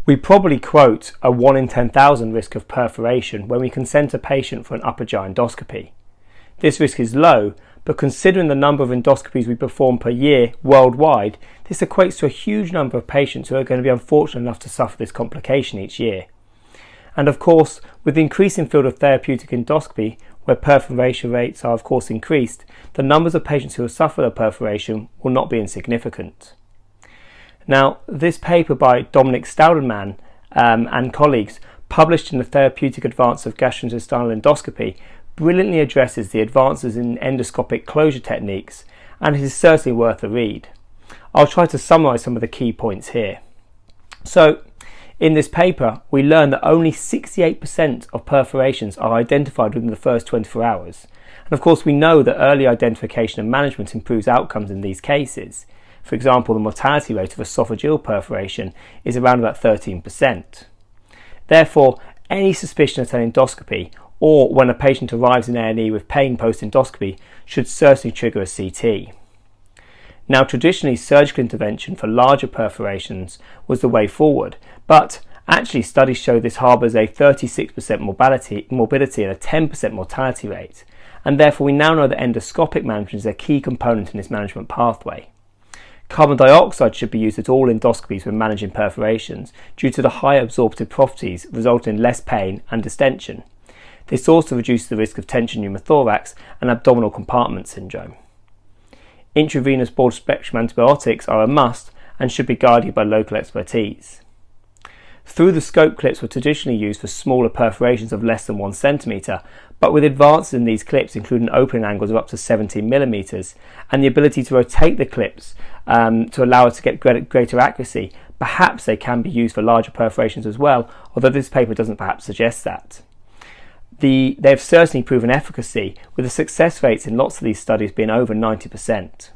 We probably quote a 1 in 10,000 risk of perforation when we consent a patient for an upper GI endoscopy. This risk is low, but considering the number of endoscopies we perform per year worldwide, this equates to a huge number of patients who are going to be unfortunate enough to suffer this complication each year. And of course, with the increasing field of therapeutic endoscopy, where perforation rates are of course increased, the numbers of patients who will suffer a perforation will not be insignificant. Now, this paper by Dominic Staudenman and colleagues, published in the Therapeutic Advance of Gastrointestinal Endoscopy, brilliantly addresses the advances in endoscopic closure techniques, and it is certainly worth a read. I'll try to summarise some of the key points here. So, in this paper, we learn that only 68% of perforations are identified within the first 24 hours. And of course, we know that early identification and management improves outcomes in these cases. For example, the mortality rate of esophageal perforation is around about 13%. Therefore, any suspicion at an endoscopy, or when a patient arrives in A&E with pain post-endoscopy, should certainly trigger a CT. Now, traditionally, surgical intervention for larger perforations was the way forward, but actually studies show this harbours a 36% morbidity and a 10% mortality rate, and therefore we now know that endoscopic management is a key component in this management pathway. Carbon dioxide should be used at all endoscopies when managing perforations due to the high absorptive properties resulting in less pain and distension. This also reduces the risk of tension pneumothorax and abdominal compartment syndrome. Intravenous broad-spectrum antibiotics are a must and should be guided by local expertise. Through-the-scope clips were traditionally used for smaller perforations of less than 1 centimetre, but with advances in these clips, including opening angles of up to 17 millimetres, and the ability to rotate the clips to allow us to get greater accuracy, perhaps they can be used for larger perforations as well, although this paper doesn't perhaps suggest that. They have certainly proven efficacy, with the success rates in lots of these studies being over 90%.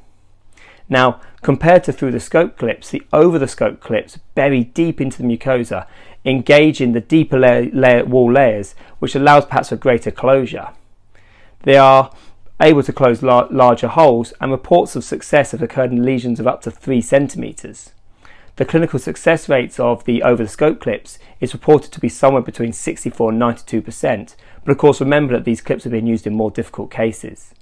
Now, compared to through-the-scope clips, the over-the-scope clips bury deep into the mucosa, engage in the deeper wall layers, which allows perhaps for greater closure. They are able to close larger holes, and reports of success have occurred in lesions of up to 3 centimetres. The clinical success rates of the over-the-scope clips is reported to be somewhere between 64 and 92%, but of course remember that these clips are being used in more difficult cases.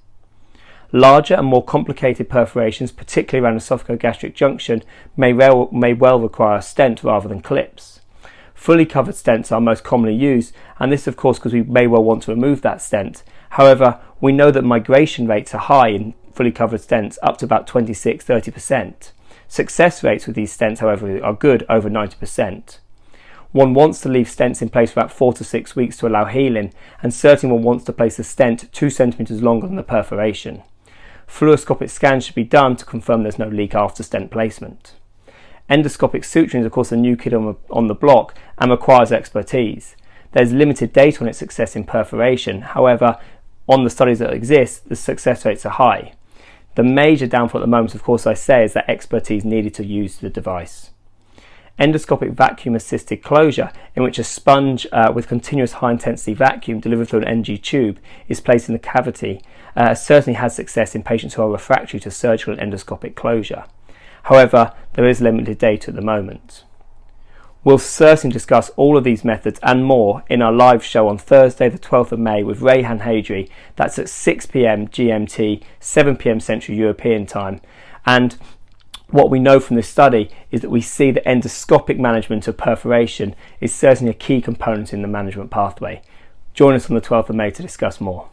Larger and more complicated perforations, particularly around the esophagogastric junction, may well require a stent rather than clips. Fully covered stents are most commonly used, and this of course because we may well want to remove that stent. However, we know that migration rates are high in fully covered stents, up to about 26-30%. Success rates with these stents, however, are good, over 90%. One wants to leave stents in place for about 4 to 6 weeks to allow healing, and certainly one wants to place a stent 2 centimetres longer than the perforation. Fluoroscopic scans should be done to confirm there's no leak after stent placement. Endoscopic suturing is of course a new kid on the block and requires expertise. There's limited data on its success in perforation, however, on the studies that exist, the success rates are high. The major downfall at the moment, of course, I say, is that expertise needed to use the device. Endoscopic vacuum assisted closure, in which a sponge with continuous high intensity vacuum delivered through an NG tube is placed in the cavity, certainly has success in patients who are refractory to surgical endoscopic closure. However, there is limited data at the moment. We'll certainly discuss all of these methods and more in our live show on Thursday the 12th of May with Rayhan Haydri. That's at 6 p.m. GMT, 7 p.m. Central European time. And what we know from this study is that we see that endoscopic management of perforation is certainly a key component in the management pathway. Join us on the 12th of May to discuss more.